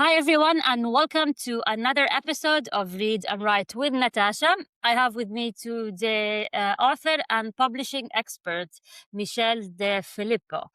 Hi, everyone, and welcome to another episode of Read and Write with Natasha. I have with me today author and publishing expert, Michelle DeFilippo.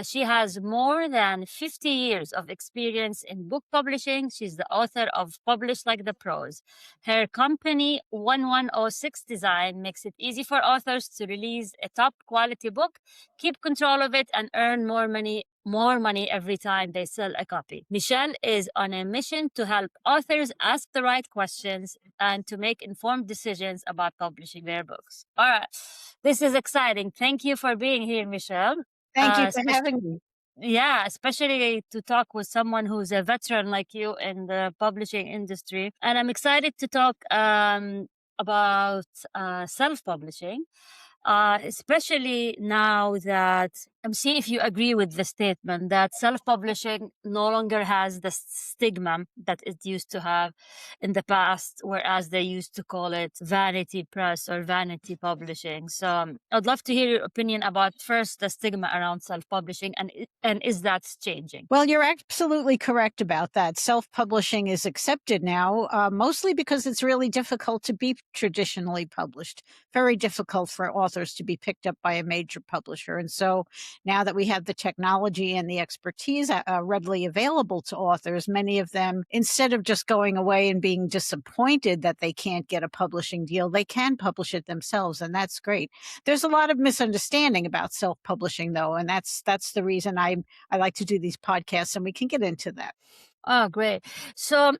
She has more than 50 years of experience in book publishing. She's the author of Publish Like the Pros. Her company, 1106 Design, makes it easy for authors to release a top quality book, keep control of it, and earn more money every time they sell a copy. Michelle is on a mission to help authors ask the right questions and to make informed decisions about publishing their books. All right. This is exciting. Thank you for being here, Michelle. Thank you for Especially, having me. yeah, especially to talk with someone who's a veteran like you in the publishing industry. And I'm excited to talk about self-publishing. Especially now that I'm seeing if you agree with the statement that self-publishing no longer has the stigma that it used to have in the past, whereas they used to call it vanity press or vanity publishing. So I'd love to hear your opinion about first the stigma around self-publishing and is that changing? Well, you're absolutely correct about that. Self-publishing is accepted now, mostly because it's really difficult to be traditionally published. Very difficult for authors to be picked up by a major publisher. And so now that we have the technology and the expertise readily available to authors, many of them, instead of just going away and being disappointed that they can't get a publishing deal, they can publish it themselves. And that's great. There's a lot of misunderstanding about self-publishing, though. And that's the reason I like to do these podcasts, and we can get into that. Oh, great. So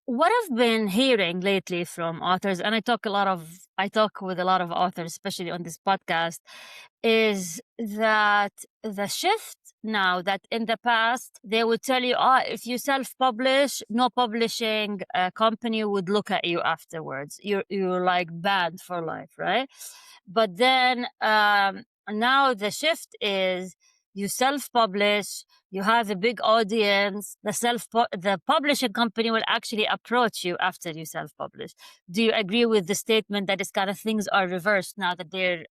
what I've been hearing lately from authors, and I talk with a lot of authors, especially on this podcast, is that the shift now that in the past they would tell you, if you self-publish, no publishing company would look at you afterwards. You're like banned for life, right? But then now the shift is you self-publish, you have a big audience, the publishing company will actually approach you after you self-publish. Do you agree with the statement that this kind of things are reversed now that they're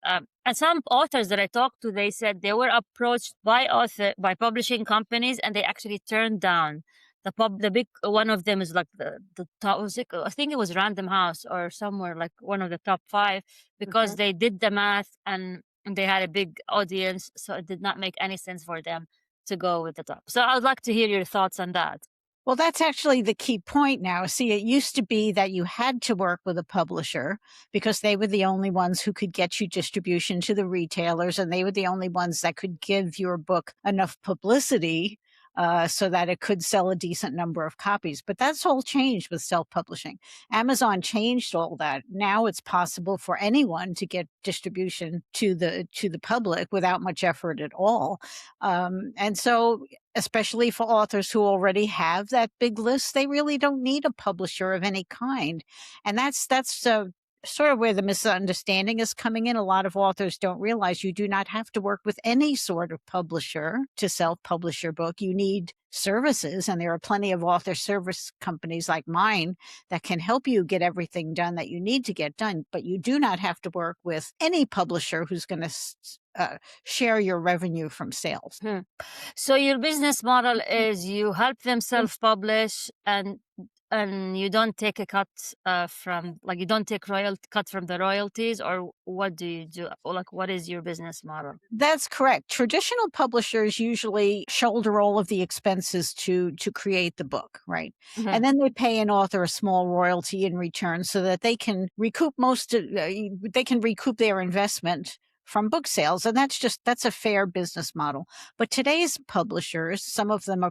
and some authors that I talked to, they said they were approached by publishing companies and they actually turned down the big one of them is like the top, I think it was Random House or somewhere like one of the top 5 because they did the math and they had a big audience, so it did not make any sense for them to go with the top. So I would like to hear your thoughts on that. Well, that's actually the key point now. See, it used to be that you had to work with a publisher because they were the only ones who could get you distribution to the retailers, and they were the only ones that could give your book enough publicity so that it could sell a decent number of copies. But that's all changed with self-publishing. Amazon changed all that. Now it's possible for anyone to get distribution to the public without much effort at all. And so, especially for authors who already have that big list, they really don't need a publisher of any kind. And that's sort of where the misunderstanding is coming in. A lot of authors don't realize you do not have to work with any sort of publisher to self-publish your book. You need services, and there are plenty of author service companies like mine that can help you get everything done that you need to get done. But you do not have to work with any publisher who's going to share your revenue from sales. So your business model is you help them self-publish and you don't take a cut you don't take cut from the royalties, or what do you do? Like, what is your business model? That's correct. Traditional publishers usually shoulder all of the expenses to create the book, right? And then they pay an author a small royalty in return so that they can recoup their investment from book sales. And that's a fair business model. But today's publishers, some of them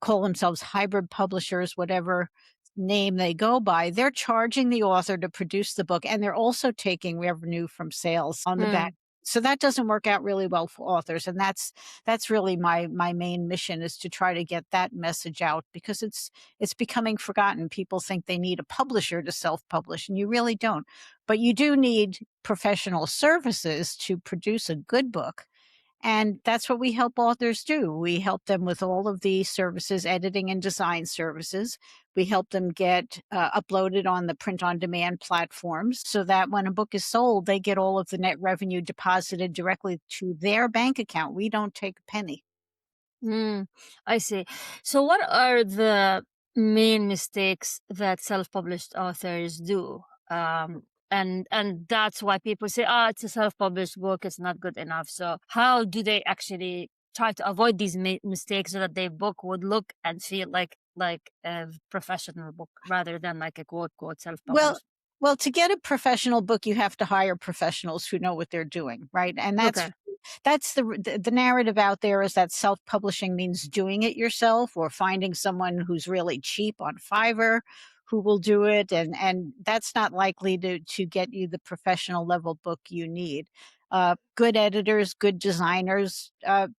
call themselves hybrid publishers, whatever name they go by, they're charging the author to produce the book, and they're also taking revenue from sales on the back. So that doesn't work out really well for authors. And that's really my main mission, is to try to get that message out, because it's becoming forgotten. People think they need a publisher to self-publish, and you really don't. But you do need professional services to produce a good book. And that's what we help authors do. We help them with all of the services, editing and design services. We help them get uploaded on the print-on-demand platforms so that when a book is sold, they get all of the net revenue deposited directly to their bank account. We don't take a penny. Mm, I see. So, what are the main mistakes that self-published authors do? And that's why people say, "Ah, it's a self-published book; it's not good enough." So, how do they actually try to avoid these mistakes so that their book would look and feel like a professional book rather than like a quote quote Well self-published? well, to get a professional book, you have to hire professionals who know what they're doing, right? And Okay. that's the narrative out there is that self-publishing means doing it yourself or finding someone who's really cheap on Fiverr who will do it, and that's not likely to get you the professional level book you need. Good editors, good designers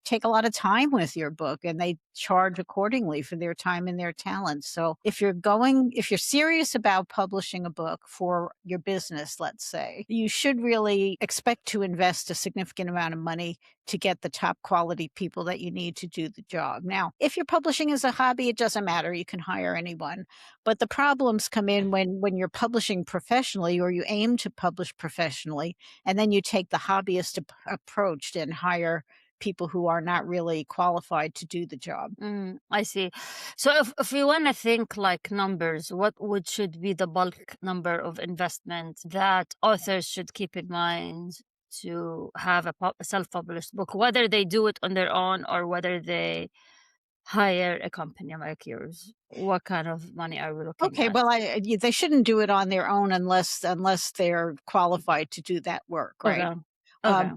take a lot of time with your book, and they charge accordingly for their time and their talents. So if you're serious about publishing a book for your business, let's say, you should really expect to invest a significant amount of money to get the top quality people that you need to do the job. Now, if you're publishing as a hobby, it doesn't matter. You can hire anyone. But the problems come in when you're publishing professionally or you aim to publish professionally, and then you take the hobbyist approach and hire people who are not really qualified to do the job. I see. So if we want to think like numbers, what would should be the bulk number of investment that authors should keep in mind to have a self-published book, whether they do it on their own or whether they hire a company like yours? What kind of money are we looking Okay, at? well, they shouldn't do it on their own unless they're qualified to do that work, right? Okay. Okay.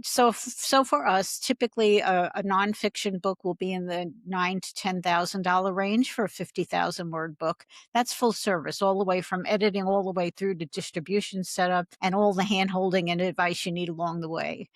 So for us, typically a nonfiction book will be in the $9,000 to $10,000 range for a 50,000 word book. That's full service, all the way from editing all the way through to distribution setup and all the hand holding and advice you need along the way.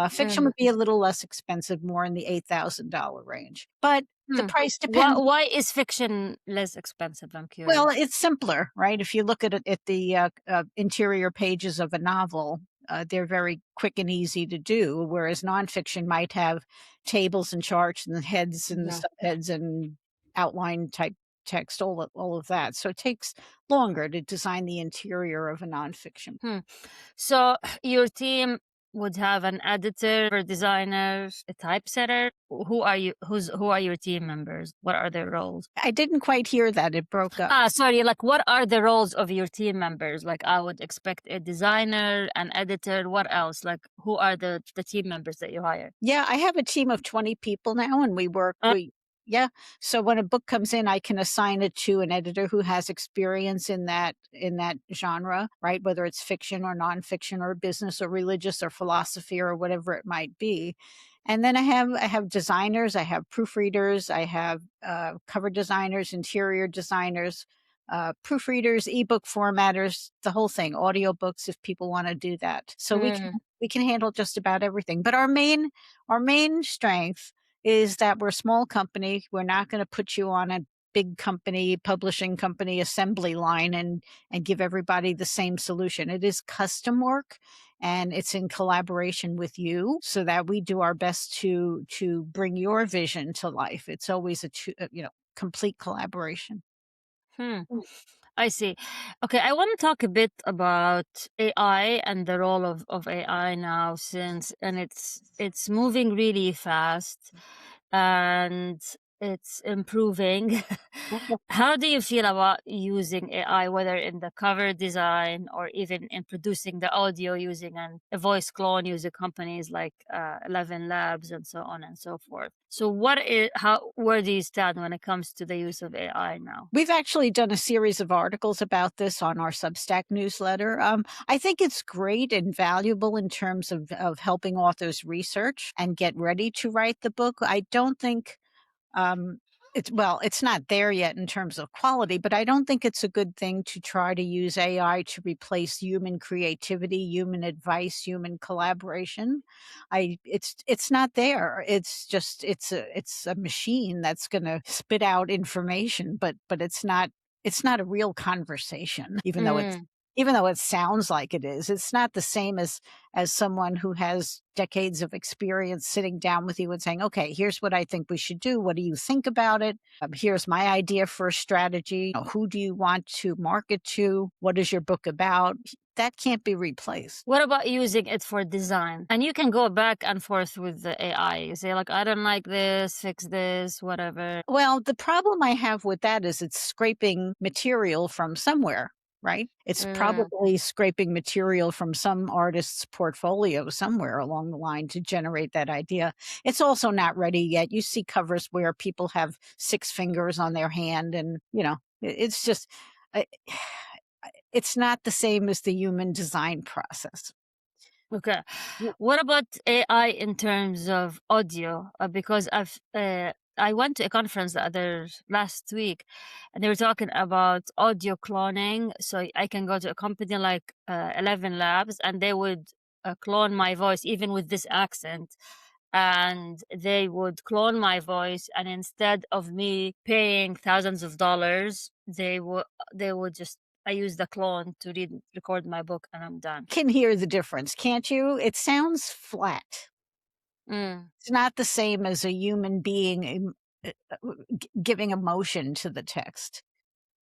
Fiction Mm. would be a little less expensive, more in the $8,000 range, but the Hmm. price Why depends. why is fiction less expensive? I'm Well, curious. it's simpler, right? If you look at the interior pages of a novel, they're very quick and easy to do, whereas nonfiction might have tables and charts and the heads and the Yeah. subheads and outline type text, all of that. So it takes longer to design the interior of a nonfiction. Hmm. So your team would have an editor, a designer, a typesetter. Who are your team members? What are their roles? I didn't quite hear that; it broke up. Ah, sorry, like what are the roles of your team members? Like I would expect a designer, an editor, what else? Like who are the team members that you hire? Yeah, I have a team of 20 people now, and Uh, yeah. So when a book comes in, I can assign it to an editor who has experience in that genre, right? Whether it's fiction or nonfiction or business or religious or philosophy or whatever it might be. And then I have designers, I have proofreaders, I have cover designers, interior designers, proofreaders, ebook formatters, the whole thing, audiobooks if people want to do that. So mm, we can handle just about everything. But our main strength is that we're a small company. We're not going to put you on a big company, publishing company assembly line and give everybody the same solution. It is custom work and it's in collaboration with you so that we do our best to bring your vision to life. It's always complete collaboration. hmm. I see. Okay, I want to talk a bit about AI and the role of AI now since and it's moving really fast and it's improving. How do you feel about using AI, whether in the cover design or even in producing the audio using a voice clone using companies like 11 Labs and so on and so forth? So, where do you stand when it comes to the use of AI now? We've actually done a series of articles about this on our Substack newsletter. I think it's great and valuable in terms of helping authors research and get ready to write the book. I don't think um, it's not there yet in terms of quality, but I don't think it's a good thing to try to use AI to replace human creativity, human advice, human collaboration. It's not there. It's just it's a machine that's going to spit out information, but it's not a real conversation, Mm, even though it sounds like it is. It's not the same as someone who has decades of experience sitting down with you and saying, okay, here's what I think we should do. What do you think about it? Here's my idea for a strategy. Who do you want to market to? What is your book about? that can't be replaced. What about using it for design? And you can go back and forth with the AI. You say, like, I don't like this, fix this, whatever. Well, the problem I have with that is it's scraping material from somewhere, right? It's Mm, probably scraping material from some artist's portfolio somewhere along the line to generate that idea. It's also not ready yet. You see covers where people have 6 fingers on their hand, and, it's just, I- it's not the same as the human design process. okay. What about AI in terms of audio? Because I went to a conference last week, and they were talking about audio cloning. So I can go to a company like 11 Labs, and they would clone my voice, even with this accent, and they would clone my voice. And instead of me paying thousands of dollars, they would just I use the clone to record my book, and I'm done. Can hear the difference, can't you? It sounds flat. Mm. It's not the same as a human being giving emotion to the text.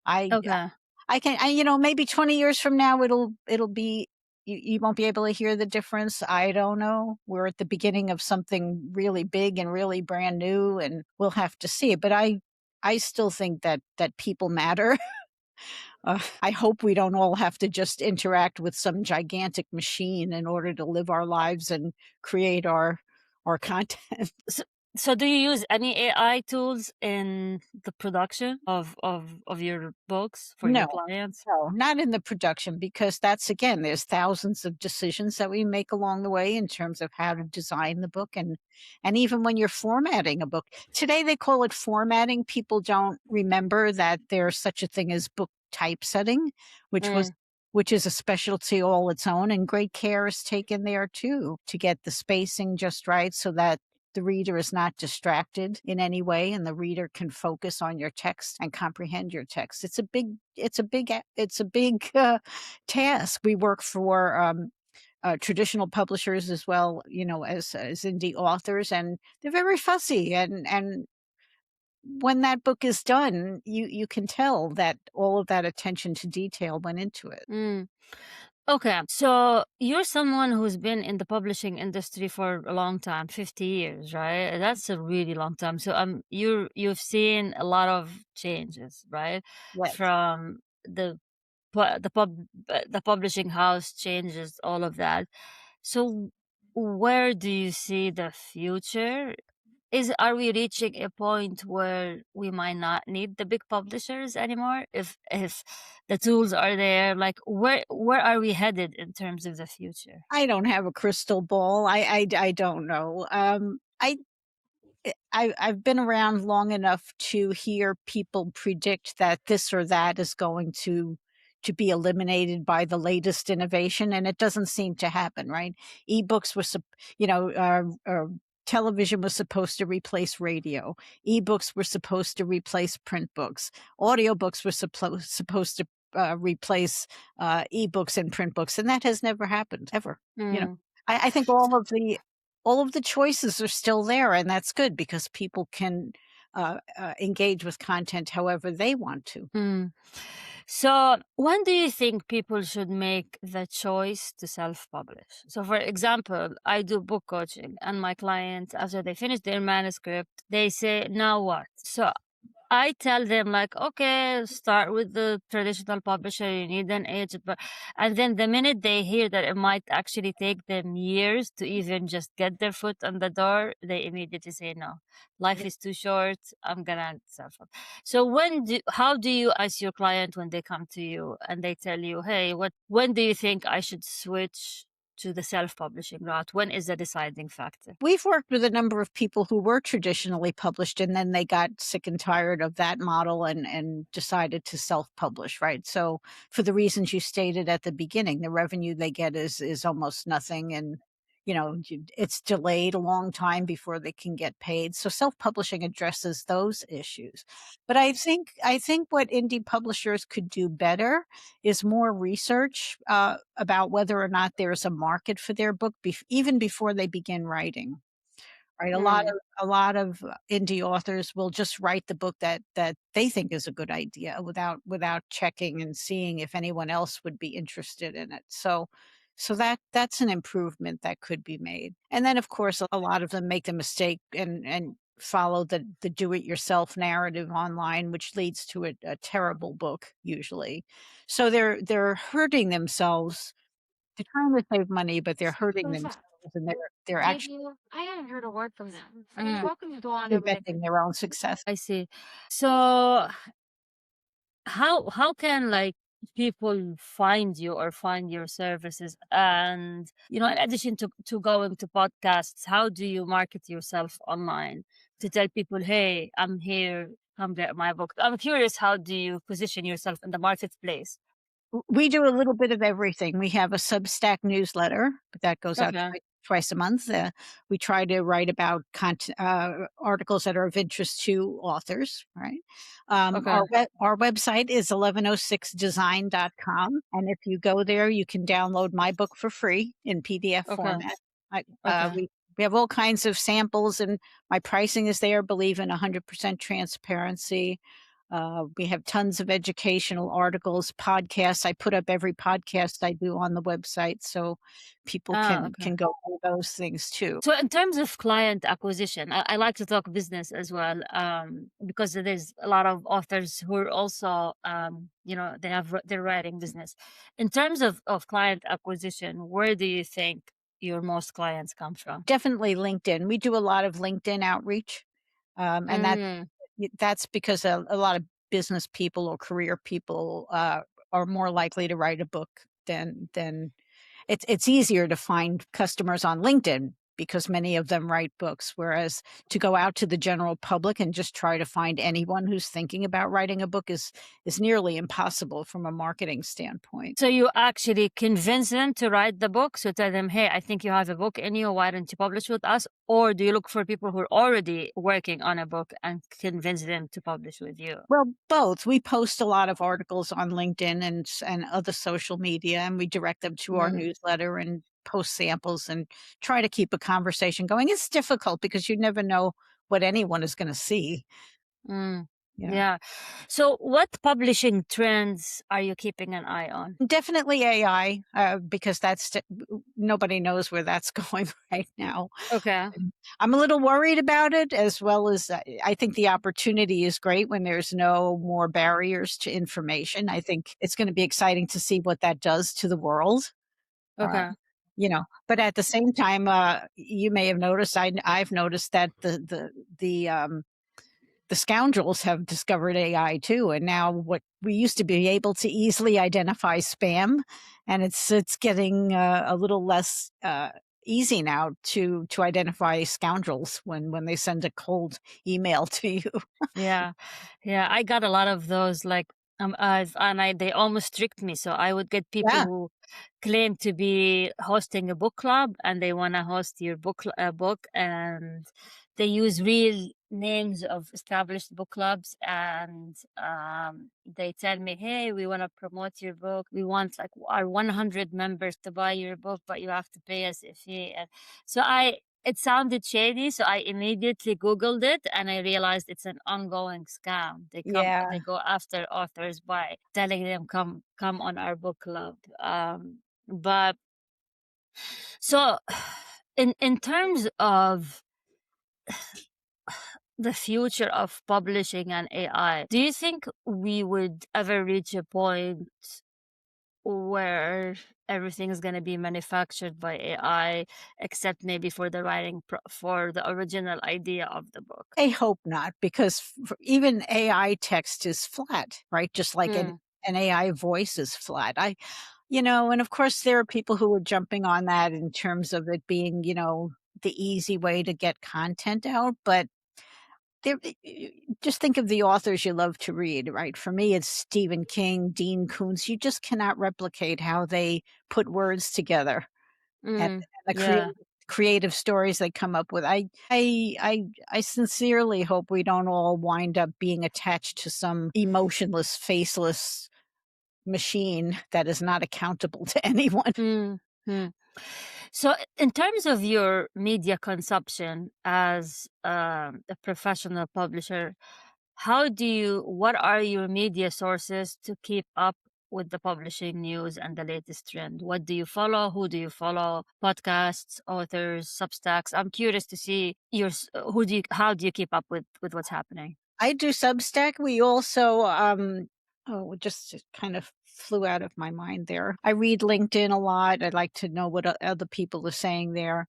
I Okay. maybe 20 years from now it'll be you won't be able to hear the difference. I don't know. We're at the beginning of something really big and really brand new, and we'll have to see. But I still think that people matter. I hope we don't all have to just interact with some gigantic machine in order to live our lives and create our content. So, so do you use any AI tools in the production of your books for your No, clients? no, not in the production, because that's, again, there's thousands of decisions that we make along the way in terms of how to design the book, and even when you're formatting a book. Today they call it formatting. People don't remember that there's such a thing as book typesetting, which was Mm, which is a specialty all its own, and great care is taken there too to get the spacing just right so that the reader is not distracted in any way, and the reader can focus on your text and comprehend your text. It's a big task. We work for traditional publishers as well, as indie authors, and they're very fussy. And when that book is done, you can tell that all of that attention to detail went into it. mm. Okay, so you're someone who's been in the publishing industry for a long time, 50 years, right? That's a really long time. So you've seen a lot of changes, right? Yes. From the the publishing house changes, all of that. So where do you see the future? Are we reaching a point where we might not need the big publishers anymore if the tools are there? Like, where are we headed in terms of the future? I don't have a crystal ball. I don't know. I've been around long enough to hear people predict that this or that is going to be eliminated by the latest innovation, and it doesn't seem to happen. Right? Ebooks were, television was supposed to replace radio. Ebooks were supposed to replace print books. Audiobooks were supposed to replace ebooks and print books, and that has never happened ever. You know, Mm. I think all of the choices are still there, and that's good because people can engage with content however they want to. Mm. So, when do you think people should make the choice to self publish? So, for example, I do book coaching, and my clients, after they finish their manuscript, they say, now what? So, I tell them, like, okay, start with the traditional publisher. You need an agent, and then the minute they hear that it might actually take them years to even just get their foot on the door, they immediately say, no, life is too short. I'm gonna self. So how do you ask your client when they come to you and they tell you, hey, when do you think I should switch to the self-publishing route? When is the deciding factor? We've worked with a number of people who were traditionally published, and then they got sick and tired of that model and decided to self-publish, right? So for the reasons you stated at the beginning, the revenue they get is almost nothing, and it's delayed a long time before they can get paid. So self-publishing addresses those issues. But I think what indie publishers could do better is more research about whether or not there's a market for their book even before they begin writing. right? Mm. A lot of indie authors will just write the book that they think is a good idea without checking and seeing if anyone else would be interested in it. So that's an improvement that could be made. And then of course a lot of them make the mistake and follow the do it yourself narrative online, which leads to a terrible book usually. So they're hurting themselves. They're trying to save money, but they're hurting Who's that? themselves, and they're Did actually you? I haven't heard a word from them. Mm. Welcome to Dawn over there. preventing their own success. I see. So how can like people find you or find your services? And in addition to going to podcasts, how do you market yourself online to tell people, hey, I'm here, come get my book? I'm curious, how do you position yourself in the marketplace? We do a little bit of everything. We have a Substack newsletter, but that goes out Okay. twice a month. We try to write about articles that are of interest to authors, right? Okay. Our website is 1106design.com. And if you go there, you can download my book for free in PDF Okay. format. I, Okay. we have all kinds of samples, and my pricing is there. Believe in 100% transparency. We have tons of educational articles, podcasts. I put up every podcast I do on the website, so people Okay. can go through those things too. So in terms of client acquisition, I like to talk business as well, because there's a lot of authors who are also, they're writing business. In terms of client acquisition, where do you think your most clients come from? Definitely LinkedIn. We do a lot of LinkedIn outreach, and Mm, that's because a lot of business people or career people are more likely to write a book than it's easier to find customers on LinkedIn because many of them write books, whereas to go out to the general public and just try to find anyone who's thinking about writing a book is nearly impossible from a marketing standpoint. So you actually convince them to write the book? So tell them, hey, I think you have a book in you. Why don't you publish with us? Or do you look for people who are already working on a book and convince them to publish with you? Well, both. We post a lot of articles on LinkedIn and other social media, and we direct them to our Mm, newsletter and post samples and try to keep a conversation going. It's difficult because you never know what anyone is going to see. mm, You know, yeah. So what publishing trends are you keeping an eye on? definitely AI, because nobody knows where that's going right now. Okay. I'm a little worried about it, as well as I think the opportunity is great when there's no more barriers to information. I think it's going to be exciting to see what that does to the world. Uh, Okay. but at the same time, you may have noticed, I've noticed that the scoundrels have discovered AI too. And now what we used to be able to easily identify spam, and it's getting a little less easy now to identify scoundrels when they send a cold email to you. Yeah. Yeah. I got a lot of those, like, they almost tricked me. So I would get people Yeah. who claim to be hosting a book club and they want to host your book, and they use real names of established book clubs, and they tell me, hey, we want to promote your book, we want like our 100 members to buy your book, but you have to pay us a fee. And so it sounded shady, so I immediately Googled it and I realized it's an ongoing scam. Yeah. They go after authors by telling them come on our book club. But so in terms of the future of publishing and AI, do you think we would ever reach a point where everything is going to be manufactured by AI, except maybe for the writing for the original idea of the book? I hope not, because even AI text is flat, right? Just like Mm, an AI voice is flat. And of course there are people who are jumping on that in terms of it being, the easy way to get content out. But there, just think of the authors you love to read, right? For me, it's Stephen King, Dean Koontz. You just cannot replicate how they put words together and mm, the yeah. creative stories they come up with. I sincerely hope we don't all wind up being attached to some emotionless, faceless machine that is not accountable to anyone. Mm, mm. So, in terms of your media consumption as a professional publisher, what are your media sources to keep up with the publishing news and the latest trend? What do you follow? Who do you follow? Podcasts, authors, Substacks? I'm curious to see how do you keep up with what's happening? I do Substack. We also, it just kind of flew out of my mind there. I read LinkedIn a lot. I like to know what other people are saying there.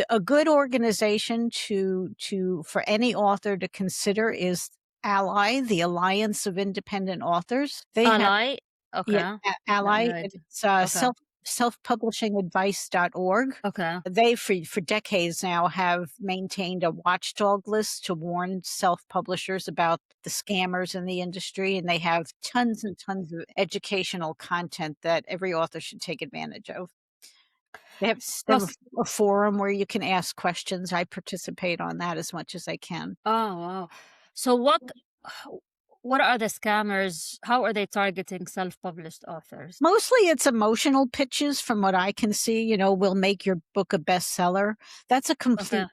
A good organization for any author to consider is Ally, the Alliance of Independent Authors. They have, Ally? yeah, Okay. Let me Ally. write. It's Okay. selfpublishingadvice.org. Okay. They, for decades now, have maintained a watchdog list to warn self-publishers about the scammers in the industry, and they have tons and tons of educational content that every author should take advantage of. They So, have a forum where you can ask questions. I participate on that as much as I can. oh wow. So what are the scammers? How are they targeting self-published authors? Mostly it's emotional pitches from what I can see, will make your book a bestseller. That's a Okay.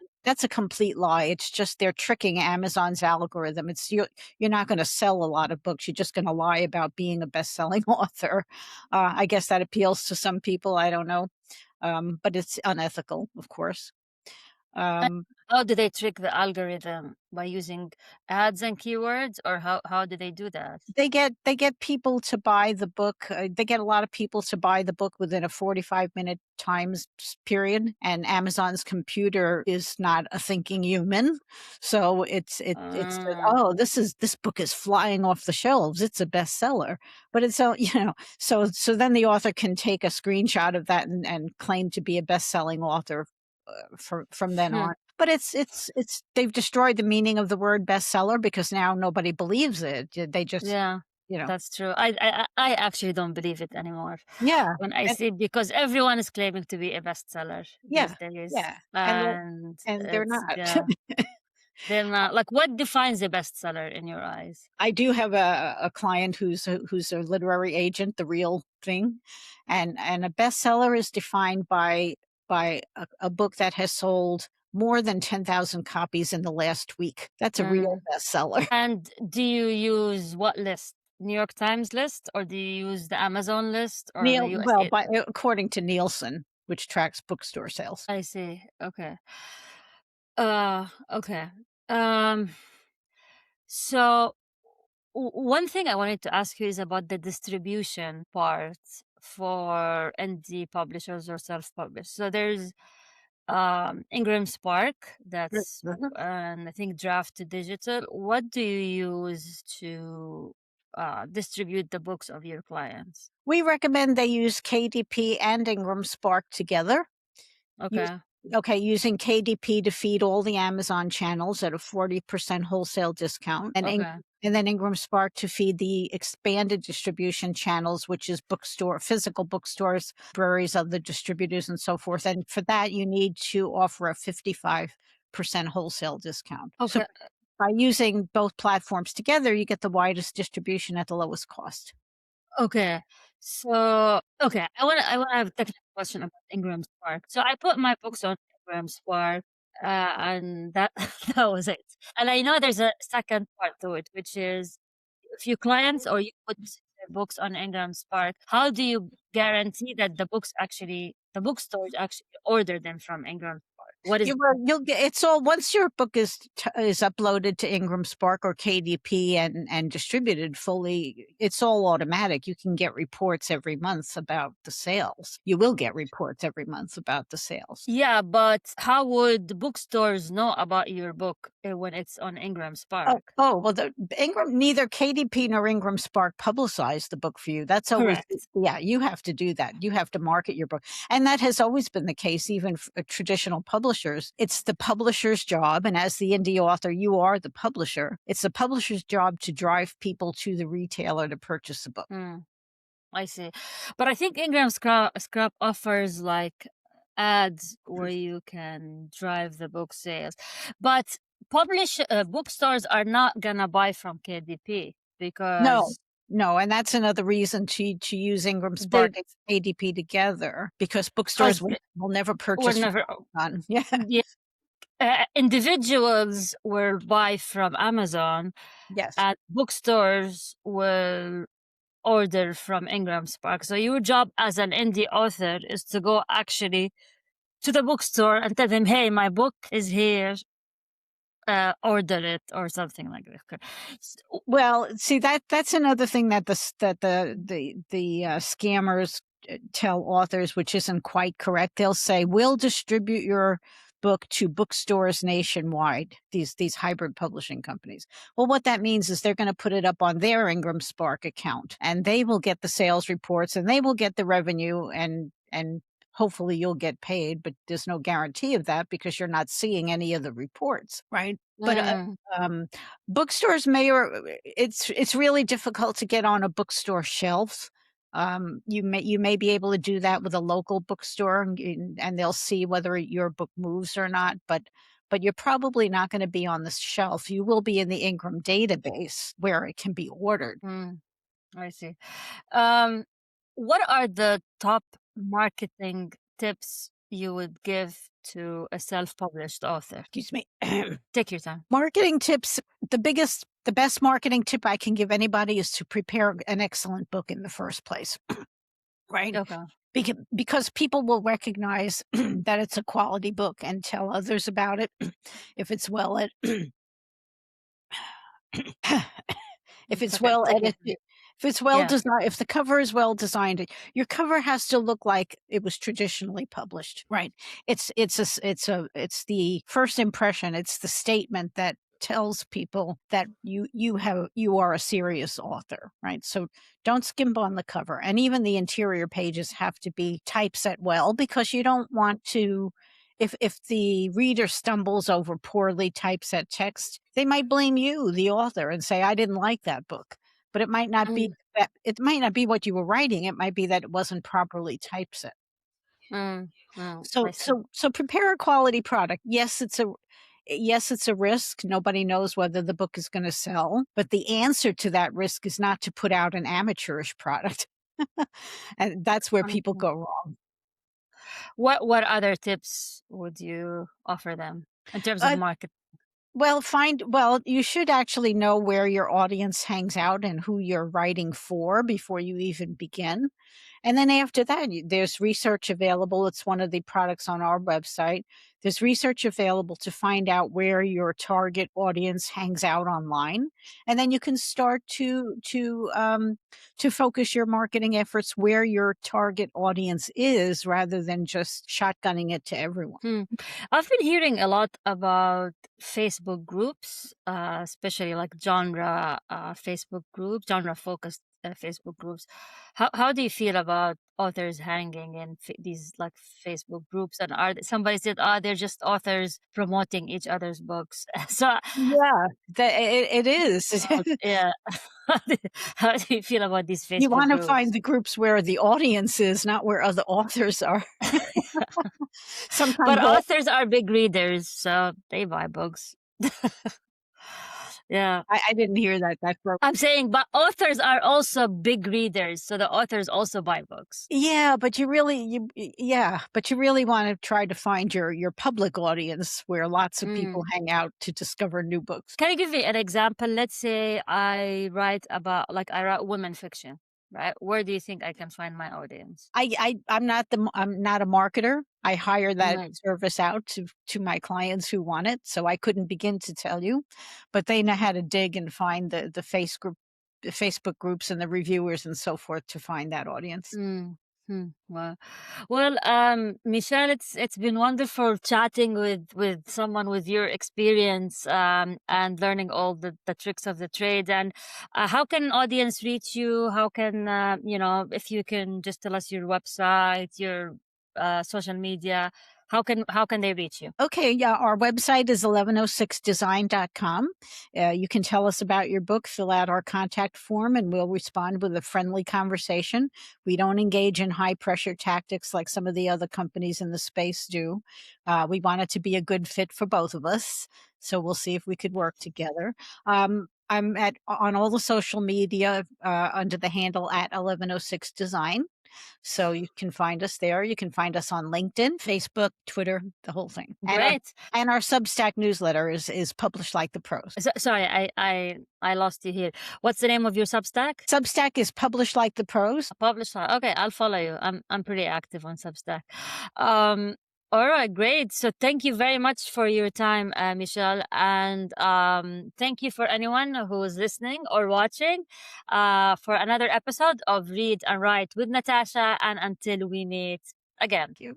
complete lie. It's just they're tricking Amazon's algorithm. You're not going to sell a lot of books. You're just going to lie about being a best-selling author. I guess that appeals to some people. I don't know. But it's unethical, of course. And how do they trick the algorithm? By using ads and keywords, or how do they do that? They get people to buy the book. They get a lot of people to buy the book within a 45-minute period, and Amazon's computer is not a thinking human, so it's Ah. oh, this book is flying off the shelves. It's a bestseller, but it's so then the author can take a screenshot of that and claim to be a best-selling author from then Hmm. on. But they've destroyed the meaning of the word bestseller because now nobody believes it. They just, Yeah, you know, that's true. I actually don't believe it anymore yeah, when I and see because everyone is claiming to be a bestseller yeah, these days, yeah, and and they're it's not. yeah, they're not like what defines a bestseller in your eyes? I do have a client who's a literary agent, the real thing, and a bestseller is defined by a book that has sold more than 10,000 copies in the last week. That's a real Mm. bestseller. And do you use what list? New York Times list, or do you use the Amazon list or the USA? According to Nielsen, which tracks bookstore sales. I see. Okay. Okay. Um, so one thing I wanted to ask you is about the distribution part for indie publishers or self-published. So there's Ingram Spark, that's and I think Draft to Digital. What do you use to distribute the books of your clients? We recommend they use KDP and Ingram Spark together. Okay. Using KDP to feed all the Amazon channels at a 40% wholesale discount, Okay. and then Ingram Spark to feed the expanded distribution channels, which is physical bookstores, libraries, other distributors, and so forth. And for that, you need to offer a 55% wholesale discount. So Okay. by using both platforms together, you get the widest distribution at the lowest cost. Okay. Okay, I wanna have a technical question about Ingram Spark. So I put my books on Ingram Spark, and that that was it. And I know there's a second part to it, which is if your clients or you put their books on Ingram Spark, how do you guarantee that the bookstores actually order them from Ingram Spark? What is You'll get it's all once your book is uploaded to Ingram Spark or KDP and distributed fully. It's all automatic. You can get reports every month about the sales. You will get reports every month about the sales. Yeah, but how would the bookstores know about your book when it's on Ingram Spark? Well, neither KDP nor Ingram Spark publicize the book for you. That's always, Correct. yeah, you have to do that. You have to market your book. And that has always been the case, even for traditional publishers. It's the publisher's job. And as the indie author, you are the publisher. It's the publisher's job to drive people to the retailer to purchase the book. I see. But I think Ingram Scrap offers like ads where you can drive the book sales. But bookstores are not gonna buy from KDP No, because No, and that's another reason to use Ingram Spark and ADP together, because bookstores will never purchase Amazon. Yeah. Individuals will buy from Amazon. Yes. And bookstores will order from Ingram Spark. So your job as an indie author is to go actually to the bookstore and tell them, hey, my book is here. Order it or something like that. Well, see, that's another thing that the scammers tell authors, which isn't quite correct. They'll say, we'll distribute your book to bookstores nationwide, these hybrid publishing companies. Well, what that means is they're going to put it up on their Ingram Spark account, and they will get the sales reports and they will get the revenue, and hopefully you'll get paid, but there's no guarantee of that because you're not seeing any of the reports, right? But bookstores it's really difficult to get on a bookstore shelf. You may be able to do that with a local bookstore, and they'll see whether your book moves or not, but you're probably not going to be on the shelf. You will be in the Ingram database where it can be ordered. I see. What are the top marketing tips you would give to a self-published author? Excuse me. Take your time. Marketing tips. The best marketing tip I can give anybody is to prepare an excellent book in the first place. Right? Okay. Because people will recognize that it's a quality book and tell others about it if it's well edited, if it's well designed, if the cover is well designed. Your cover has to look like it was traditionally published, right? It's the first impression. It's the statement that tells people that you are a serious author, right? So don't skimp on the cover, and even the interior pages have to be typeset well, because you don't want to. If the reader stumbles over poorly typeset text, they might blame you, the author, and say, I didn't like that book. But it might not be that. It might not be what you were writing. It might be that it wasn't properly typeset. So prepare a quality product. Yes, it's a risk. Nobody knows whether the book is going to sell, but the answer to that risk is not to put out an amateurish product. And that's where people go wrong. What other tips would you offer them in terms of marketing? Well, you should actually know where your audience hangs out and who you're writing for before you even begin. And then after that, there's research available. It's one of the products on our website. There's research available to find out where your target audience hangs out online. And then you can start to focus your marketing efforts where your target audience is, rather than just shotgunning it to everyone. I've been hearing a lot about Facebook groups, especially like genre Facebook groups, genre focused Facebook groups. How do you feel about authors hanging in these like Facebook groups? And somebody said, they're just authors promoting each other's books. So yeah, it is. Yeah. How do you feel about these Facebook You want to groups? find the groups where the audience is, not where other authors are. But authors are big readers, so they buy books. Yeah, I didn't hear that. I'm saying, but authors are also big readers, so the authors also buy books. Yeah, but you really want to try to find your public audience where lots of people hang out to discover new books. Can you give me an example? Let's say I write women fiction, right? Where do you think I can find my audience? I'm not a marketer. I hire that service out to my clients who want it, so I couldn't begin to tell you, but they know how to dig and find the Facebook groups and the reviewers and so forth to find that audience. Wow. Well, Michelle, it's been wonderful chatting with someone with your experience and learning all the tricks of the trade. And how can an audience reach you? How can if you can just tell us your website, your social media, how can they reach you? Okay, yeah, our website is 1106design.com. You can tell us about your book, fill out our contact form, and we'll respond with a friendly conversation. We don't engage in high pressure tactics like some of the other companies in the space do. We want it to be a good fit for both of us, so we'll see if we could work together. I'm on all the social media under the handle at 1106 Design. So you can find us there. You can find us on LinkedIn, Facebook, Twitter, the whole thing. Great. And our Substack newsletter is published like the pros. Sorry, I lost you here. What's the name of your Substack? Substack is published like the pros. Published. Okay, I'll follow you. I'm pretty active on Substack. All right, great. So thank you very much for your time, Michelle, and thank you for anyone who is listening or watching for another episode of Read and Write with Natasha. And until we meet again. Thank you.